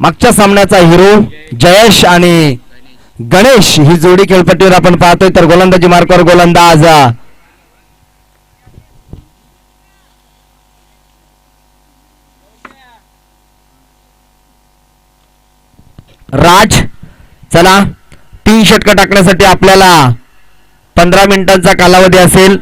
मागच्या सामन्याचा हिरो जयेश आणि गणेश ही जोडी खेळपट्टीवर आपण पाहतोय. तर गोलंदाजी मार्कावर गोलंदाज राज. चला 3 षटकं टाकण्यासाठी आपल्याला 15 मिनिटांचा कालावधी असेल.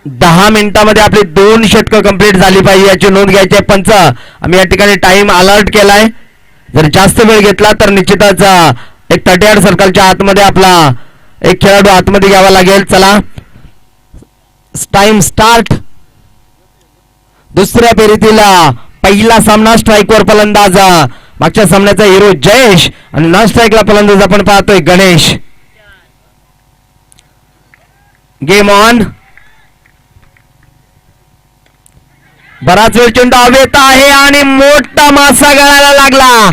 10 मिनिटांमध्ये आपली 2 षटकं कंप्लीट झाली पाहिजे याची नोंद घ्यायची आहे. पंच आम्ही या ठिकाणी टाइम अलर्ट केलाय. जर जास्त वेळ घेतला तर निश्चितच एक 38 सर्कलच्या आतमध्ये आपला एक खेळाडू आतमध्ये घ्यावा लागेल. चला टाइम स्टार्ट. दुसऱ्या फेरीतील पहिला सामना. स्ट्राईकवर फलंदाज मागच्या सामन्याचा हिरो जयेश आणि नॉन स्ट्राईकला फलंदाज आपण पाहतोय गणेश. Game on. बराच वेळ चेंडू हवेत आहे आणि मोठा मासा गळायला लागला.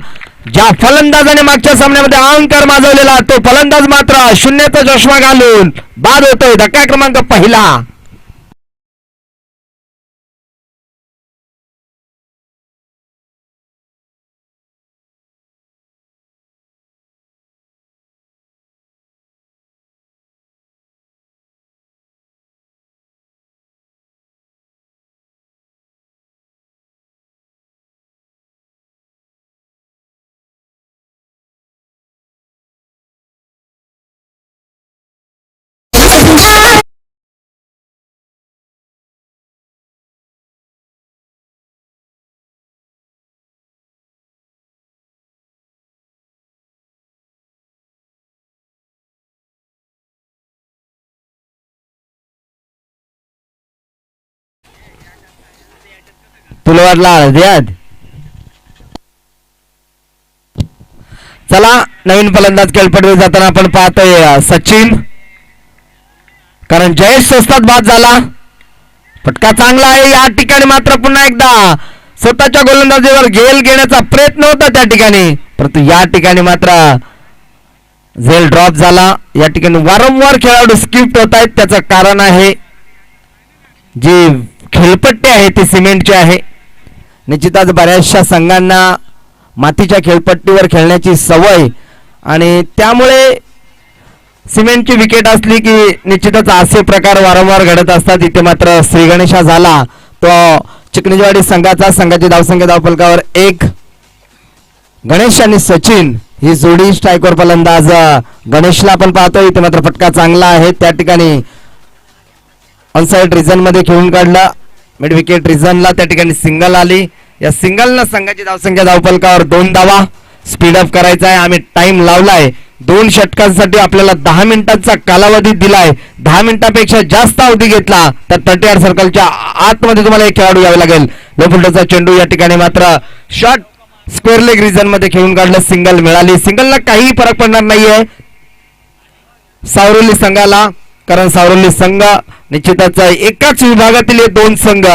ज्या फलंदाजाने मागच्या सामन्यामध्ये अहंकार माजवलेला तो फलंदाज मात्र शून्याचा चष्मा घालून बाद होतोय. धक्का क्रमांक पहिला. तुला वाटला अर्ध्यात. चला नवीन फलंदाज खेळपट्टीवर जाताना आपण पाहतोय सचिन. कारण जयेश स्वस्तात बाद झाला. फटका चांगला आहे. या ठिकाणी मात्र पुन्हा एकदा स्वतःच्या गोलंदाजीवर झेल घेण्याचा प्रयत्न होता त्या ठिकाणी, परंतु या ठिकाणी मात्र झेल ड्रॉप झाला. या ठिकाणी वारंवार खेळाडू स्किप्ट होत आहेत. त्याचं कारण आहे जी खेळपट्टी आहे ती सिमेंटची आहे. निश्चितच बऱ्याचशा संघांना मातीच्या खेळपट्टीवर खेळण्याची सवय आणि त्यामुळे सिमेंटची विकेट असली की निश्चितच असे प्रकार वारंवार घडत असतात. इथे मात्र श्री गणेशा झाला तो चिकणीवाडी संघाची धावसंख्या धावफलकावर 1. गणेश आणि सचिन ही जोडी स्ट्राईकवर फलंदाज गणेशला आपण पाहतोय. इथे मात्र फटका चांगला आहे. त्या ठिकाणी ऑनसाइड रिझन मध्ये खेळून काढला. मिड विकेट रिझनला त्या ठिकाणी सिंगल आली. या सिंगलनं संघाची धावसंख्या धावफलकावर 2 धावा. स्पीड अप करायचा आहे. आम्ही टाइम लावलाय 2 षटकांसाठी आपल्याला 10 मिनिटांचा कालावधी दिलाय. 10 मिनिटांपेक्षा जास्त अवधी घेतला तर 38 सर्कलच्या आतमध्ये तुम्हाला एक खेळाडू यावे लागेल. लो फुलटचा चेंडू या ठिकाणी मात्र शॉर्ट स्क्वेअर लेग रिझन मध्ये खेळून काढलं. सिंगल मिळाली. सिंगलला काही फरक पडणार नाहीये सावरोली संघाला, कारण सावरोली संघ निश्चितच एकाच विभागातील 2 संघ,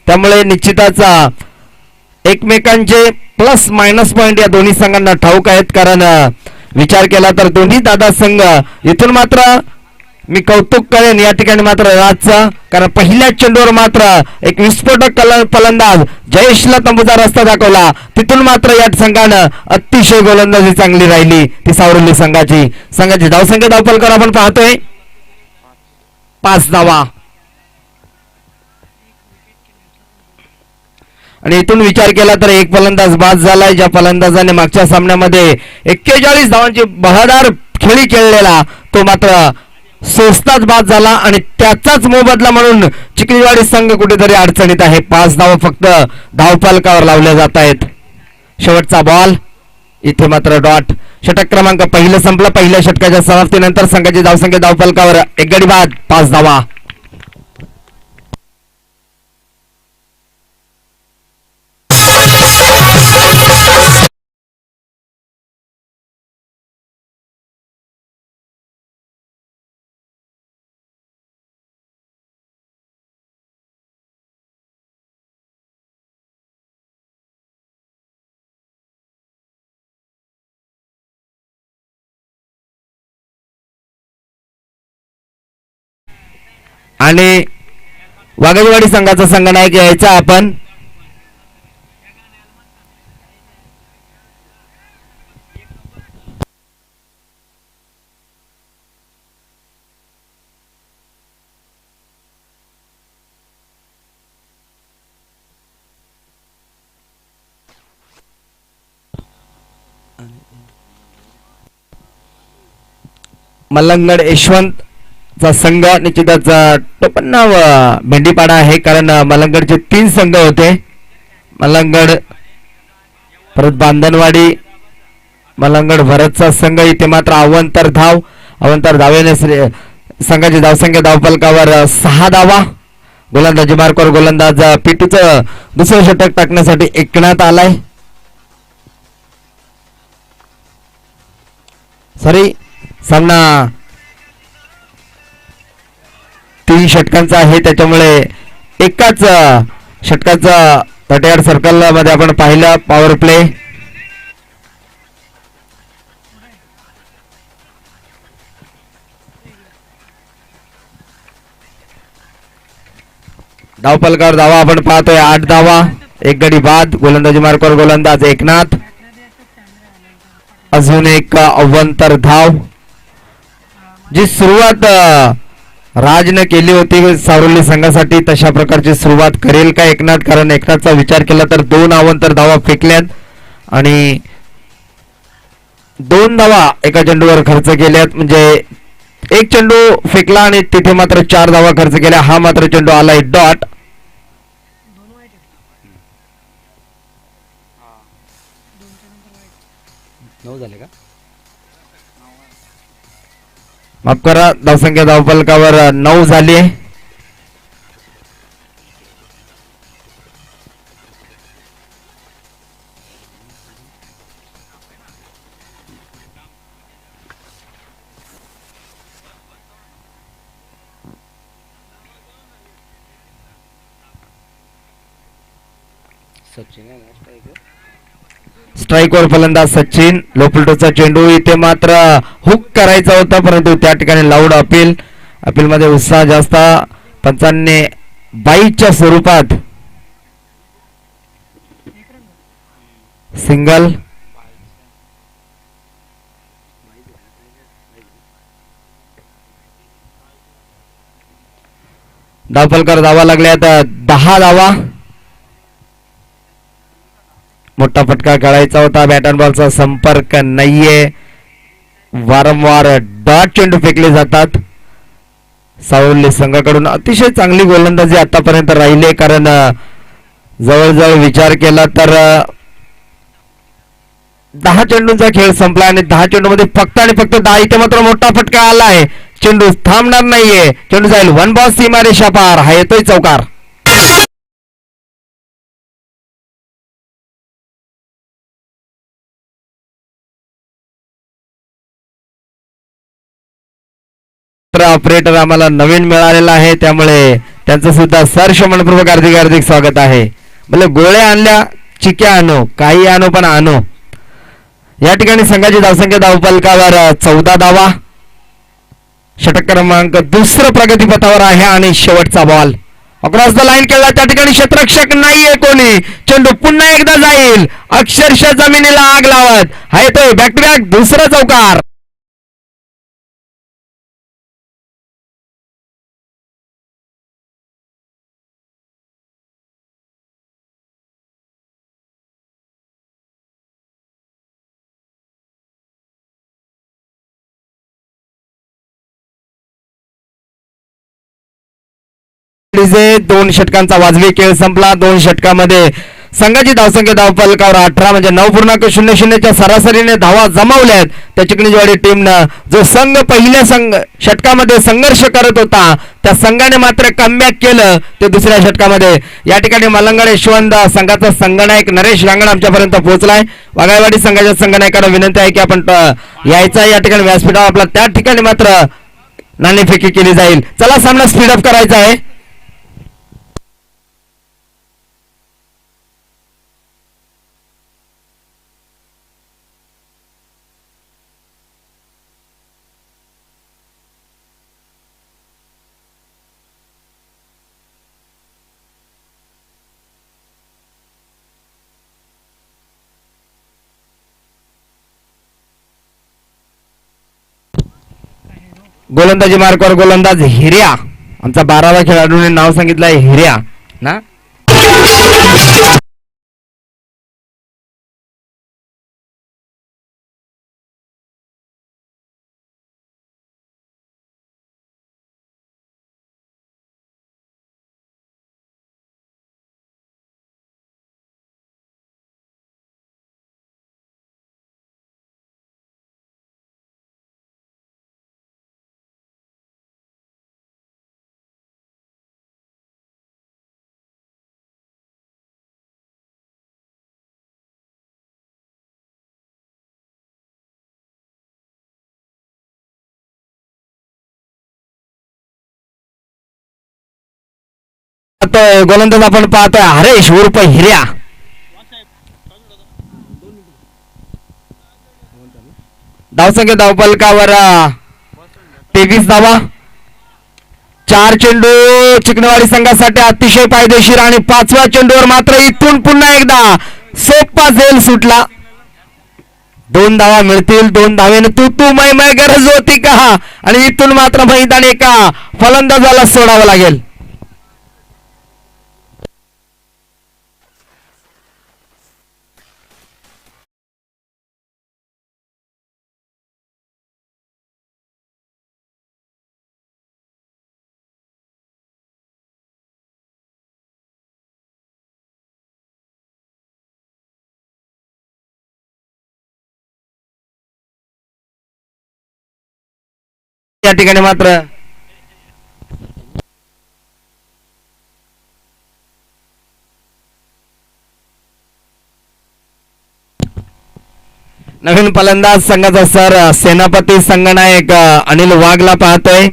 त्यामुळे निश्चितच एकमेकांचे प्लस मायनस पॉइंट या दोन्ही संघांना ठाऊक आहेत. कारण विचार केला तर दोन्ही दादा संघ इथून मात्र मी कौतुक करेन या ठिकाणी मात्र राजचा, कारण पहिल्या चेंडूवर मात्र एक विस्फोटक फलंदाज जयेशला तंबूचा रस्ता दाखवला. तिथून मात्र या संघानं अतिशय गोलंदाजी चांगली राहिली ती सावरोली संघाची धावसंख्या धावफलकावर आपण पाहतोय 5 धावा. आणि इथून विचार केला तर एक फलंदाज बाद झालाय. ज्या फलंदाजाने मागच्या सामन्यामध्ये 41 धावांची बहादार खेळी खेळलेला तो मात्र स्वस्तात बाद झाला आणि त्याचाच मोबदला म्हणून चिखलीवाडी संघ कुठेतरी अडचणीत आहे. 5 धावा फक्त धावफलकावर लावल्या जात आहेत. शेवटचा बॉल. इथे मात्र डॉट. षटक क्रमांक पहिलं संपलं. पहिल्या षटकाच्या समाप्तीनंतर संघाची धावसंख्या धावफलकावर 1 गडी बाद 5 धावा. आणि वाघजवाडी संघाचा संघनायक यायचा आपण मलंगड यशवंतचा संघ निश्चितच टोपण नाव भेंडीपाडा आहे, कारण मलंगडचे 3 संघ होते. मलंगड, परत बांधणवाडी, मलंगड भरतचा संघ. इथे मात्र अवंतर धावेने संघाची धावसंख्या धावफलकावर 6 धावा. गोलंदाजी मार्कवर गोलंदाज पिटूचं दुसरं षटक टाकण्यासाठी एकनाथ आलाय. सॉरी, सामना 3 षटकांचा आहे, त्याच्यामुळे एकाच षटकाचा 38 सर्कल मध्ये आपण पाहिलं पॉवर प्ले. धावफलकावर धावा आपण पाहतोय 8 धावा, 1 गडी बाद. गोलंदाजी मार्कवर गोलंदाज एकनाथ. अजून एक अवंतर धाव. जी सुरुवात राजने केली होती सावरली संघासाठी, तशा प्रकारची सुरुवात करेल का एकनाथ? कारण एकनाथचा विचार केला तर 2 अवंतर धावा फेकल्यात आणि 2 धावा एका चेंडूवर खर्च केल्यात. म्हणजे एक चेंडू फेकला आणि तिथे मात्र 4 धावा खर्च केल्या. हा मात्र चेंडू आलाय डॉट. माफ करा, धावसंख्या धावफलकावर 9 झाली आहे. स्ट्राईकवर फलंदाज सचिन. लोपल्टोचा चेंडू. इथे मात्र हुक करायचा होता, परंतु त्या ठिकाणी लाऊड अपील मध्ये उत्साह जास्त. पंचांनी 22च्या स्वरूपात सिंगल. धावफलकावर धावा लागल्यात 10 धावा. मोठा फटका खेळायचा होता, बॅट अँड बॉलचा संपर्क नाहीये. वारंवार डॉट चेंडू फेकले जातात. सावरली संघाकडून अतिशय चांगली गोलंदाजी आतापर्यंत राहिली, कारण जवळजवळ विचार केला तर 10 चेंडूंचा खेळ संपला आणि 10 चेंडू मध्ये फक्त आणि फक्त 10. इथे मात्र मोठा फटका आलाय. चेंडू थांबणार नाहीये. चेंडू जाईल 1 बॉल सीमारेषा पार. हा येतोय चौकार. ऑपरेटर आम्हाला नवीन मिळालेला आहे, त्यामुळे त्यांचं सुद्धा सहर्ष मनपूर्वक हार्दिक स्वागत आहे. म्हणजे गोळ्या आणल्या, चिक्या आणो, काही आणो, पण आणो. या ठिकाणी संघाची धावसंख्या धावफलकावर 14 धावा. षटक क्रमांक 2 प्रगतीपथावर आहे आणि शेवटचा बॉल अक्रॉस द लाईन केला. त्या ठिकाणी क्षेत्ररक्षक नाहीये कोणी. चेंडू पुन्हा एकदा जाईल अक्षरशः जमिनीला आग लावत. हा येतोय बॅक टू बॅक दुसरा चौकार. दोन षटकांचा वाजवी खेळ संपला. 2 षटकामध्ये संघाची धावसंख्या धावफलकावर 18 म्हणजे 9.00च्या सरासरीने धावा जमावल्यात. त्या चिकणीवाडी टीमनं जो संघ पहिल्या षटकामध्ये संघर्ष करत होता, त्या संघाने मात्र कमबॅक केलं ते दुसऱ्या षटकामध्ये. या ठिकाणी मलंगड यशवंत संघाचा संघनायक नरेश रांगण आमच्यापर्यंत पोहोचलाय. वाघाळवाडी संघाच्या संघनायकांना विनंती आहे की आपण यायचा या ठिकाणी व्यासपीठावर आपला. त्या ठिकाणी मात्र नाणेफेकी केली जाईल. चला, सामना स्पीडअप करायचा आहे. गोलंदाजी मार्कवर गोलंदाज हिर्या. आमचा 12वा खेळाडूने नाव सांगितलंय हिर्या ना. पाहतोय, गोलंदाज आपण पाहतोय हरेश उर्फ हिर्या. धावसंख्या धावफलकावर 23 धावा. 4 चेंडू चिकणवाडी संघासाठी अतिशय फायदेशीर आणि 5व्या चेंडूवर मात्र इथून पुन्हा एकदा सोपा झेल सुटला. 2 धावा मिळतील. 2 धावेने तू मै गरज होती का? आणि इथून मात्र मैदान एका फलंदाजाला सोडावं लागेल. या ठिकाणी मात्र नवीन फलंदाज संघाचा सर सेनापती संघनायक अनिल वाघला पाहतोय.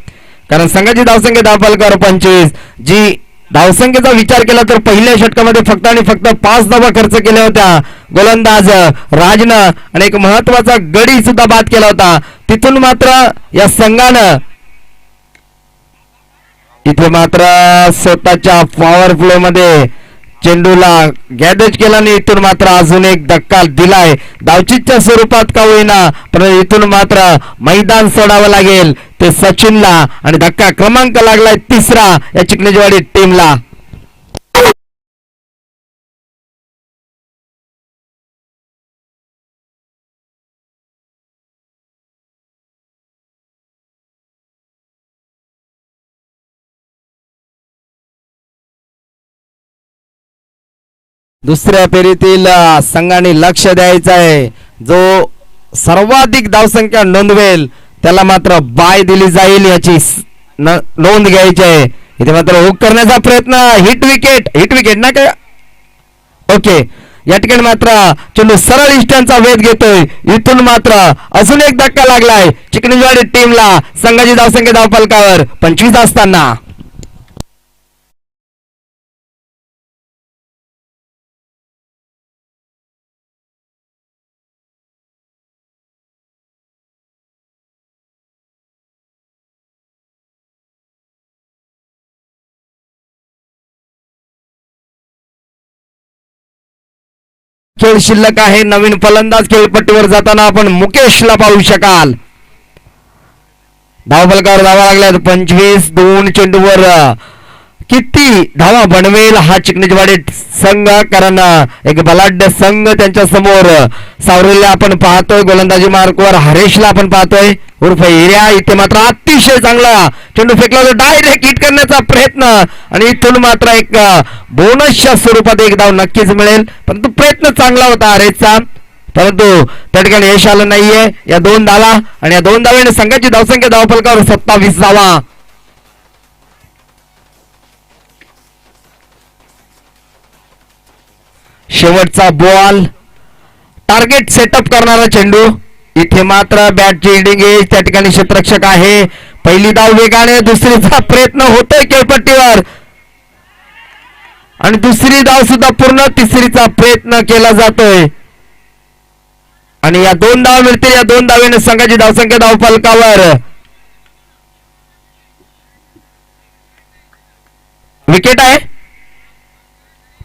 कारण संघाची धावसंख्या धावफलकावर 25. जी धावसंख्येचा विचार केला तर पहिल्या षटकामध्ये फक्त आणि फक्त 5 धावा खर्च केल्या होत्या. गोलंदाज राजनं आणि एक महत्वाचा गडी सुद्धा बाद केला होता. तिथून मात्र या संघानं इथे मात्र स्वतःच्या पॉवर फ्लो मध्ये चेंडूला गॅदेज केला आणि इथून मात्र अजून एक धक्का दिलाय. धावचीच्या स्वरूपात का होईना पण इथून मात्र मैदान सोडावं लागेल ते सचिनला. आणि धक्का क्रमांक लागलाय 3रा या चिकणेजवाडी टीमला. दुसऱ्या फेरीतील संघाने लक्ष द्यायचं आहे. जो सर्वाधिक धावसंख्या नोंदवेल त्याला मात्र बाय दिली जाईल याची नोंद घ्यायची आहे. इथे मात्र हुक करण्याचा प्रयत्न. हिट विकेट ना काय. ओके या ठिकाणी मात्र चेंडू सरळ इष्टांचा वेध घेतोय. इथून मात्र अजून एक धक्का लागलाय चिकणेजवाडी टीमला. संघाची धावसंख्या धावफलकावर 25 असताना खेळ शिल्लक आहे. नवीन फलंदाज खेळपट्टीवर जाताना आपण मुकेशला पाहू शकाल. धावफलकावर धावा लागल्यात 25. 2 चेंडूवर किती धावा बनवेल हा चिकणेजवाडी संघ. कारण एक बलाढ्य संघ त्यांच्या समोर सावरलेला आपण पाहतोय. गोलंदाजी मार्कवर हरेशला आपण पाहतोय उर्फ हिर्या. इथे मात्र अतिशय चांगला चेंडू फेकला होता. डायरेक्ट हिट करण्याचा प्रयत्न आणि इथून मात्र एक बोनसच्या स्वरूपात एक धाव नक्कीच मिळेल. परंतु प्रयत्न चांगला होता हरेशचा परंतु त्या ठिकाणी यश आलं नाहीये. या 2 धावा आणि या 2 धावेने संघाची धावसंख्या धावफलकावर 27 धावा. शेवटचा बॉल टार्गेट सेटअप करणारा चेंडू. इथे मात्र बॅटची हिडिंग एज त्या ठिकाणी क्षेत्ररक्षक आहे. पहिली धाव वेगाने. दुसरीचा प्रयत्न होतोय खेळपट्टीवर आणि दुसरी धाव सुद्धा पूर्ण. तिसरीचा प्रयत्न केला जातोय आणि या 2 धावा मिळतील. या 2 धावेने संघाची धावसंख्या धावफलकावर विकेट आहे.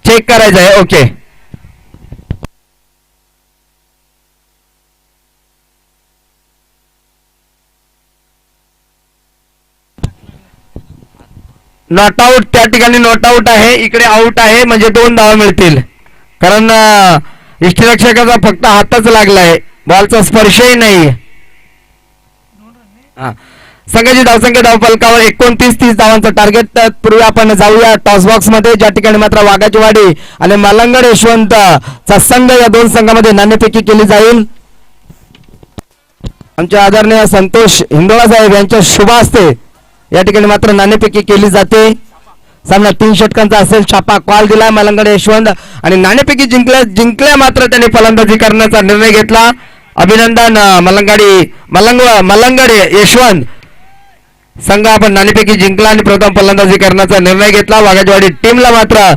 चेक करायचं आहे. Okay not out. त्या ठिकाणी नॉट आउट आहे. इकडे आउट आहे म्हणजे 2 धावा मिळतील. कारण यष्टिरक्षकाचा फक्त हातच लागलाय. बॉलचा स्पर्शही नाही. संघाची धावसंख्या धावफलकावर 29-30 धावांचा टार्गेट. तत्पूर्वी आपण जाऊया टॉस बॉक्स मध्ये ज्या ठिकाणी मात्र वाघाचीवाडी आणि मलंगड यशवंतचा संघ या 2 संघामध्ये नाणेफेकी केली जाईल. आमच्या आदरणीय संतोष हिंदोळा साहेब यांच्या शुभ हस्ते या ठिकाणी मात्र नाणेफेकी केली जाते. सामना 3 षटकांचा असेल. छापा कॉल दिलाय मलंगड यशवंत आणि नाणेफेकी जिंकल्या मात्र त्यांनी फलंदाजी करण्याचा निर्णय घेतला. अभिनंदन मलंगड यशवंत. संघ आपण नाणेफेकी जिंकला आणि प्रथम फलंदाजी करण्याचा निर्णय घेतला. वाघाजवाडी टीमला मात्र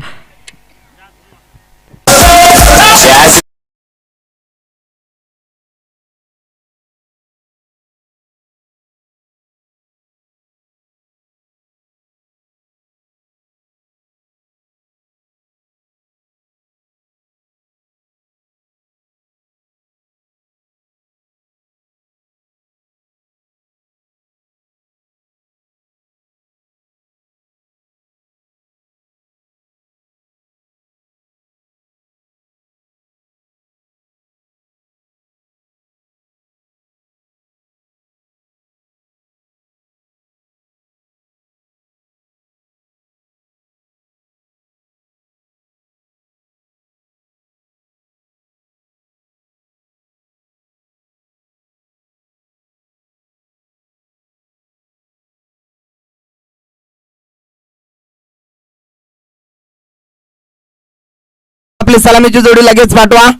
आपली सलामीची जोडी लगेच पाठवा.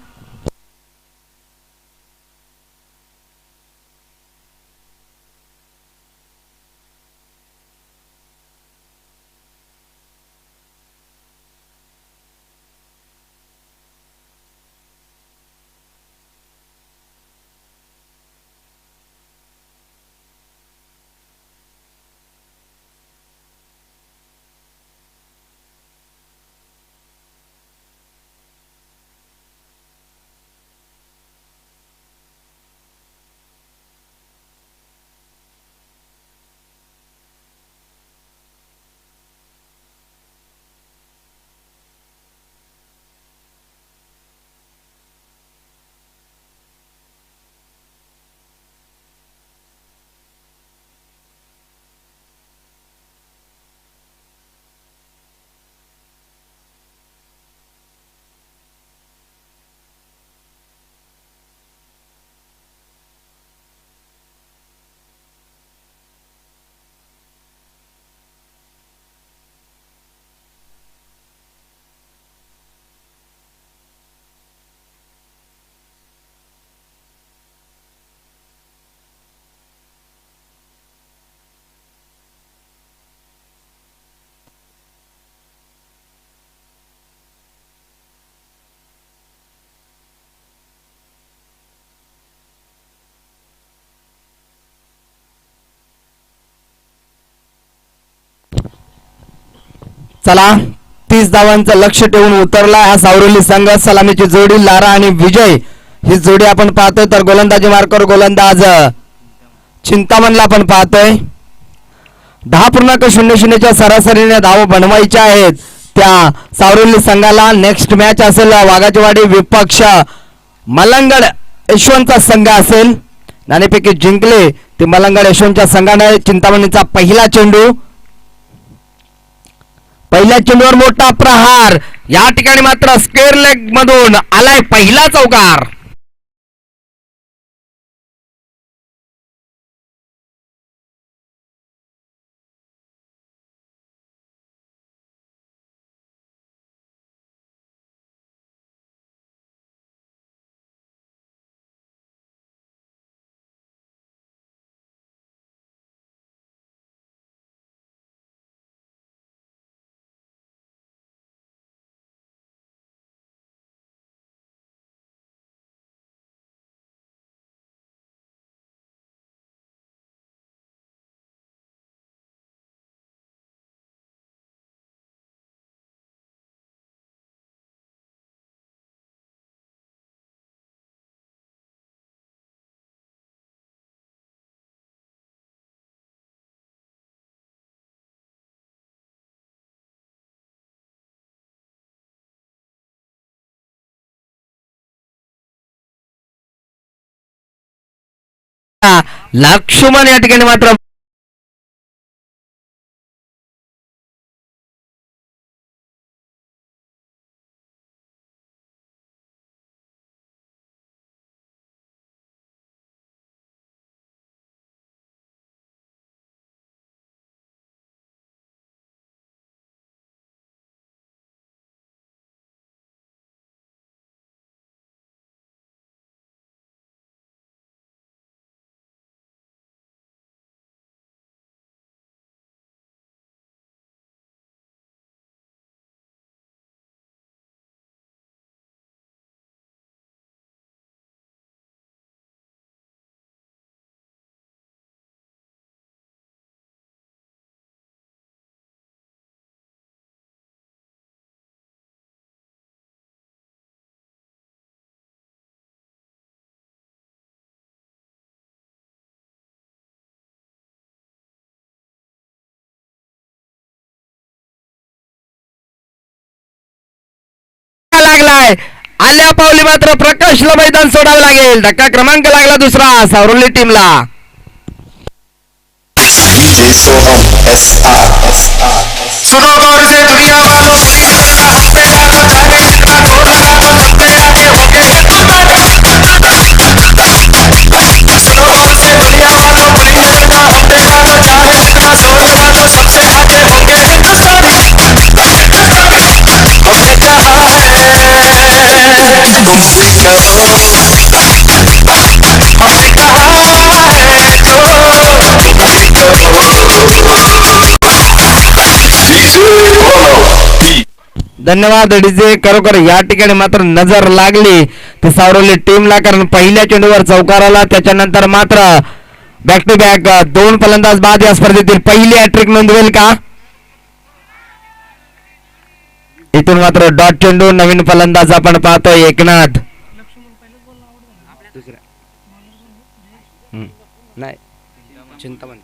चला 30 धावांचं लक्ष ठेवून उतरला हा सावरली संघ. सलामीची जोडी लारा आणि विजय ही जोडी आपण पाहतोय. तर गोलंदाजी मार्कर गोलंदाज चिंतामणला आपण पाहतोय. 10.00च्या सरासरीने धाव बनवायच्या आहेत त्या सावरली संघाला. नेक्स्ट मॅच असेल वाघाजवाडी विपक्ष मलंगड यशवंतचा संघ असेल. नाणेफेकी जिंकले ते मलंगड यशवंतच्या संघाने. चिंतामणीचा पहिला चेंडू, पहिल्या चेंडूवर मोठा प्रहार. या ठिकाणी मात्र स्क्वेअर लेग मधून आलाय पहिला चौकार. लक्ष्मण या ठिकाणी मात्र आहे. आल्या पावली मात्र प्रकाशला मैदान सोडावं लागेल. धक्का क्रमांक लागला दुसरा सावरली टीमला. धन्यवाद डीजे. खरोखर या ठिकाणी मात्र नजर लागली ते सावरली टीमला, कारण पहिल्या चेंडूवर चौकार आला. त्याच्यानंतर मात्र बॅक टू बॅक 2 फलंदाज बाद या स्पर्धेतील पहिली हॅट्रिक नोंदवेल का? इथून मात्र डॉट चेंडू. नवीन फलंदाज आपण पाहतोय एकनाथ. नाही चिंतामणी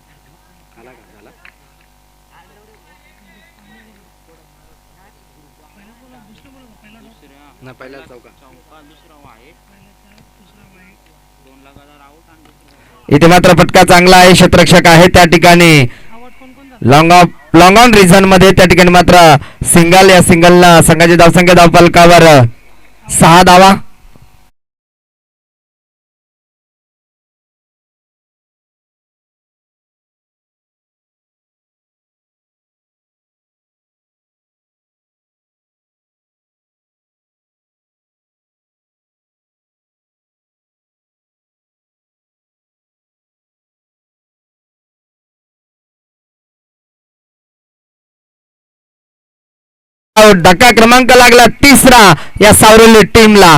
ना पहिला चौका. इथे मात्र फटका चांगला आहे. क्षेत्ररक्षक आहे त्या ठिकाणी. लॉंग ऑन रिझन मध्ये त्या ठिकाणी मात्र सिंगल. या सिंगलला संघाची धावसंख्या धावफलकावर 6 धावा. धक्का क्रमांक लागला तिसरा या सावरली टीमला.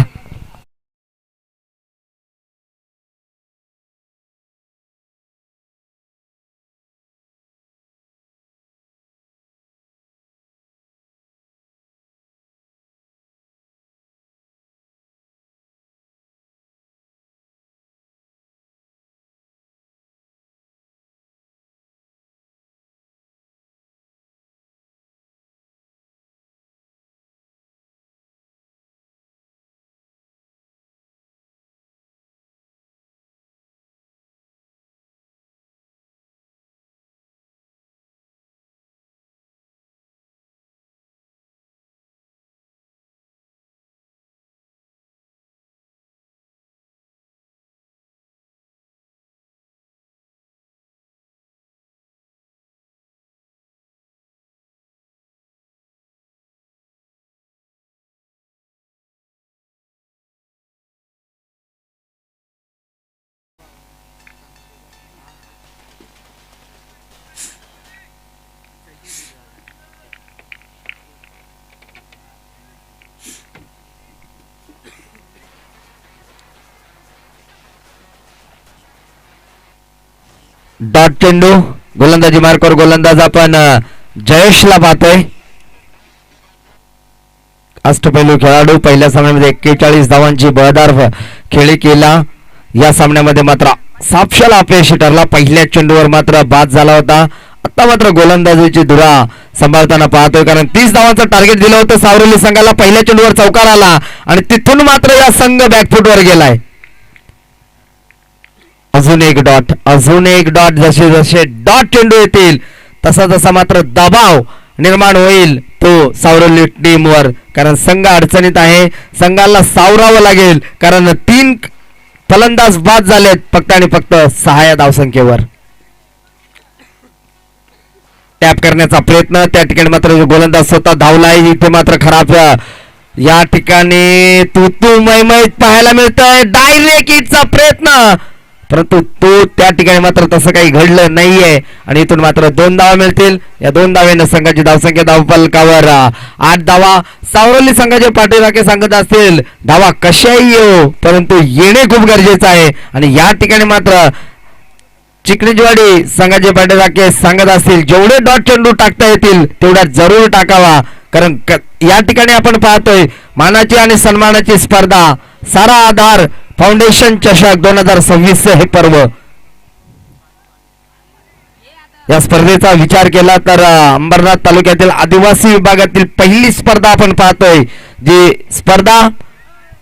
डॉट चेंडू. गोलंदाजी मार्कवर गोलंदाज आपण जयेशला पाहतोय. अष्टपैलू खेळाडू. पहिल्या सामन्यामध्ये 41 धावांची बळदार खेळी केला. या सामन्यामध्ये मात्र सापशाला अपयशी ठरला. पहिल्या चेंडूवर मात्र बाद झाला होता. आता मात्र गोलंदाजीची धुरा सांभाळताना पाहतोय, कारण 30 धावांचं टार्गेट दिलं होतं सावरली संघाला. पहिल्या चेंडूवर चौकार आला आणि तिथून मात्र या संघ बॅकफुटवर गेलाय. अजून एक डॉट, अजून एक डॉट. जसे जसे डॉट चेंडू येतील तसा तसा मात्र दबाव निर्माण होईल तो सावरली टीमवर, कारण संघ अडचणीत आहे. संघाला सावरावं लागेल, कारण 3 फलंदाज बाद झालेत फक्त आणि फक्त 6 धावसंख्येवर. टॅप करण्याचा प्रयत्न. त्या ठिकाणी मात्र गोलंदाज स्वतः धावलाय. इथे मात्र खराब या ठिकाणी तू मैमैत पाहायला मिळतंय. डायरेक्ट हिटचा प्रयत्न, परंतु तो त्या ठिकाणी मात्र तसं काही घडलं नाहीये आणि इथून मात्र 2 धावा मिळतील. या 2 धावेनं संघाची धावसंख्या धावफलकावर 8 धावा. सावरली संघाचे पाठीराखे सांगत असतील धावा कशाही येऊ, परंतु येणे खूप गरजेचं आहे. आणि या ठिकाणी मात्र चिकणीजवाडी संघाचे पाठीराखे सांगत असतील जेवढे डॉट चेंडू टाकता येतील तेवढ्या जरूर टाकावा, कारण या ठिकाणी आपण पाहतोय मानाची आणि सन्मानाची स्पर्धा. सारा आधार फाउंडेशन चषक 2026 हे पर्व. या स्पर्धेचा विचार केला तर अंबरनाथ तालुक्यातील आदिवासी विभागातील पहिली स्पर्धा आपण पाहतोय. जी स्पर्धा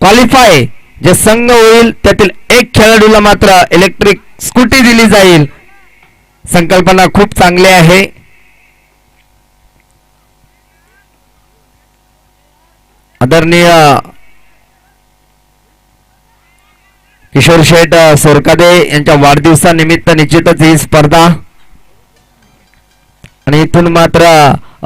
क्वालिफाय जे संघ होईल त्यातील एक खेळाडूला मात्र इलेक्ट्रिक स्कूटी दिली जाईल. संकल्पना खूप चांगली आहे. आदरणीय किशोर शेठ सोरकादे यांच्या वाढदिवसानिमित्त निश्चितच ही स्पर्धा. आणि इथून मात्र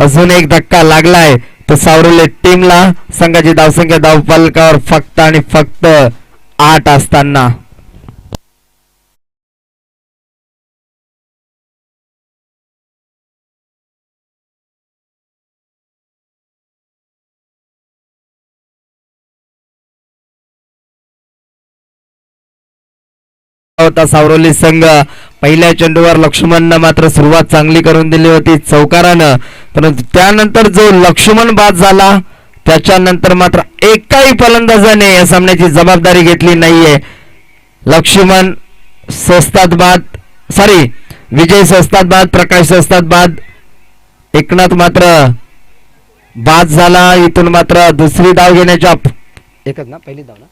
अजून एक धक्का लागलाय तो सावरले टीमला. संघाची धावसंख्या धावफलकावर फक्त आणि फक्त 8 असताना होता सावरोली संघ. पहिल्या चेंडूवर लक्ष्मणनं मात्र सुरुवात चांगली करून दिली होती चौकारानं, परंतु त्यानंतर जो लक्ष्मण बाद झाला त्याच्यानंतर मात्र एकाही फलंदाजाने या सामन्याची जबाबदारी घेतली नाहीये. लक्ष्मण स्वस्तात बाद, विजय स्वस्तात बाद, प्रकाश स्वस्तात बाद, एकनाथ मात्र बाद झाला. इथून मात्र दुसरी धाव घेण्याच्या एकच ना पहिली धाव ना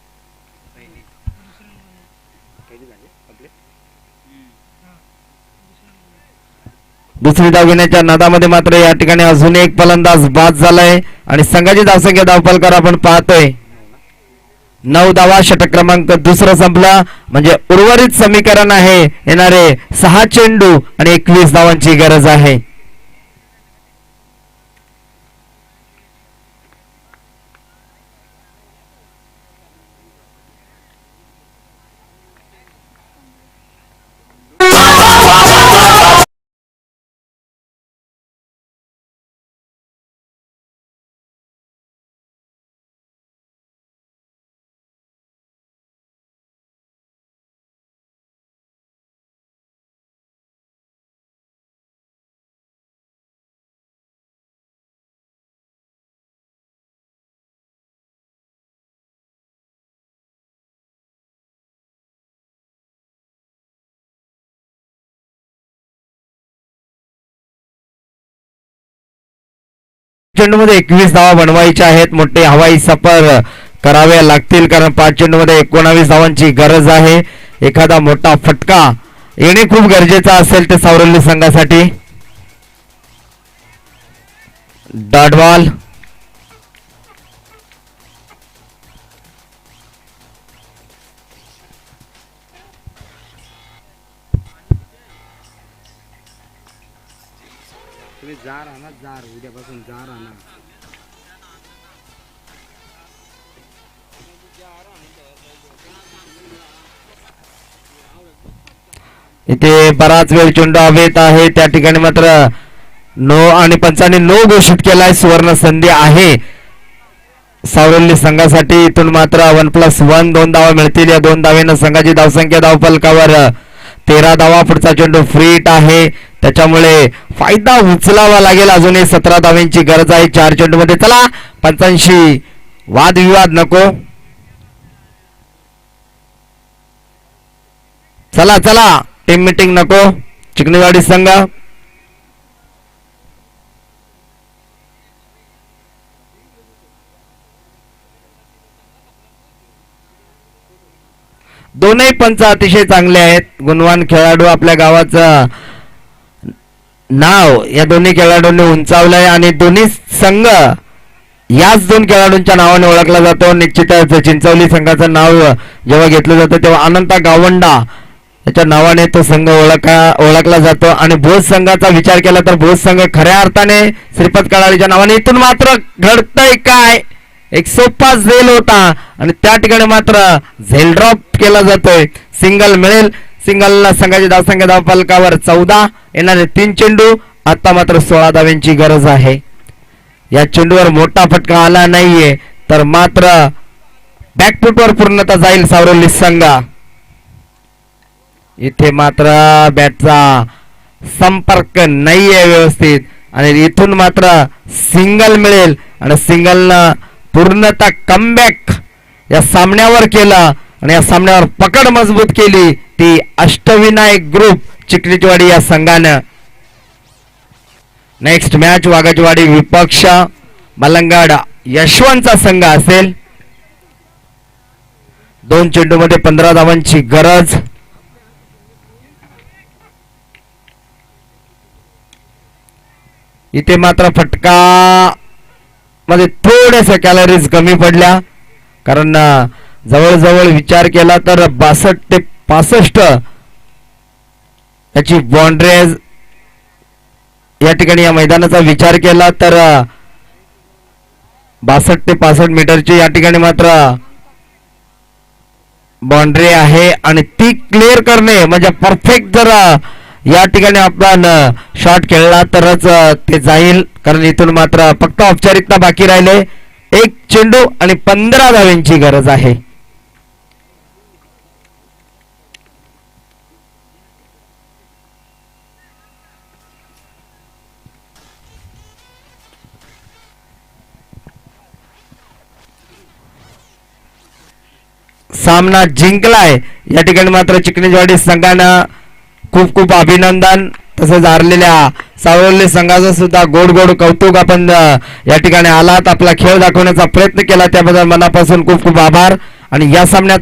दुसरी धाव घेण्याच्या नादामध्ये मात्र या ठिकाणी अजून एक फलंदाज बाद झालाय. आणि संघाची धावसंख्या धावफलकावर आपण पाहतोय 9 धावा. षटक क्रमांक दुसरा संपला म्हणजे उर्वरित समीकरण आहे येणारे 6 चेंडू आणि 21 धावांची गरज आहे. चेंडूमध्ये 21 धावा बनवायच्या आहेत. मोठे हवाई सफर करावे लागतील कारण 5 चेंडूमध्ये 19 धावांची गरज आहे. एखादा मोठा फटका येणे खूप गरजेचा असेल ते सावरली संघासाठी. डॉट बॉल उद्यापासून इथे बराच वेळ चेंडू हवेत आहे. त्या ठिकाणी मात्र नो आणि पंचाने नो घोषित केलाय. सुवर्ण संधी आहे सावरली संघासाठी. इथून मात्र 1+1 2 धावा मिळतील. या 2 धावेनं संघाची धावसंख्या धावफलकावर 13 धावा. पुढचा चेंडू फ्री हिट आहे त्याच्यामुळे फायदा उचलावा लागेल. अजूनही 17 धावांची गरज आहे 4 चेंडू मध्ये. चला पंचांशी वादविवाद नको. चला चला टीम मीटिंग नको. चिकणीवाडी संघ दोनही पंच अतिशय चांगले आहेत. गुणवान खेळाडू आपल्या गावाचं नाव या दोन्ही खेळाडूंनी उंचावलंय आणि दोन्ही संघ याच 2 खेळाडूंच्या नावाने ओळखला जातो. निश्चितच चिंचवली संघाचं नाव जेव्हा घेतलं जातं तेव्हा अनंता गावंडा याच्या नावाने तो संघ ओळखला जातो. आणि भोज संघाचा विचार केला तर भोज संघ खऱ्या अर्थाने श्रीपत कडाळीच्या नावाने. इथून मात्र घडतंय काय, एक सोपा झेल होता आणि त्या ठिकाणी मात्र झेल ड्रॉप केला जातोय. सिंगल मिळेल. सिंगलला संघाची धावसंख्या धावफलकावर 14. येणारे 3 चेंडू. आता मात्र 16 धावांची गरज आहे. या चेंडूवर मोठा फटका आला नाहीये तर मात्र बॅकफुटवर पूर्णता जाईल सावरली संघ. इथे मात्र बॅटचा संपर्क नाहीये व्यवस्थित आणि इथून मात्र सिंगल मिळेल आणि सिंगलनं पूर्णतः कमबॅक या सामन्यावर केला आणि या सामन्यावर पकड मजबूत केली ती अष्टविनायक ग्रुप चिखलीचवाडी या संघानं. नेक्स्ट मॅच वाघाजवाडी विपक्ष मलंगाड यशवंतचा संघ असेल. 2 चेंडूमध्ये 15 धावांची गरज. इथे मात्र फटका मध्ये थोड्याशा कॅलरीज कमी पडल्या, कारण जवळजवळ विचार केला तर 62 ते 65 याची बाउंड्रीज या ठिकाणी या मैदानाचा विचार केला तर 62 ते 65 मीटरची या ठिकाणी मात्र बाउंड्री आहे आणि ती क्लिअर करणे म्हणजे परफेक्ट. जर या ठिकाणी आपण शॉट खेळला तरच ते जाईल, कारण इथून मात्र फक्त औपचारिकता बाकी राहिले. 1 चेंडू आणि 15 धावांची गरज आहे. सामना जिंकलाय या ठिकाणी मात्र चिकणीजवाडी संघानं खूप खूप अभिनंदन. तसेच हारलेल्या सावरली संघाचं सुद्धा गोड गोड कौतुक. आपण या ठिकाणी आलात, आपला खेळ दाखवण्याचा प्रयत्न केला त्याबद्दल मनापासून खूप खूप आभार. आणि या सामन्यात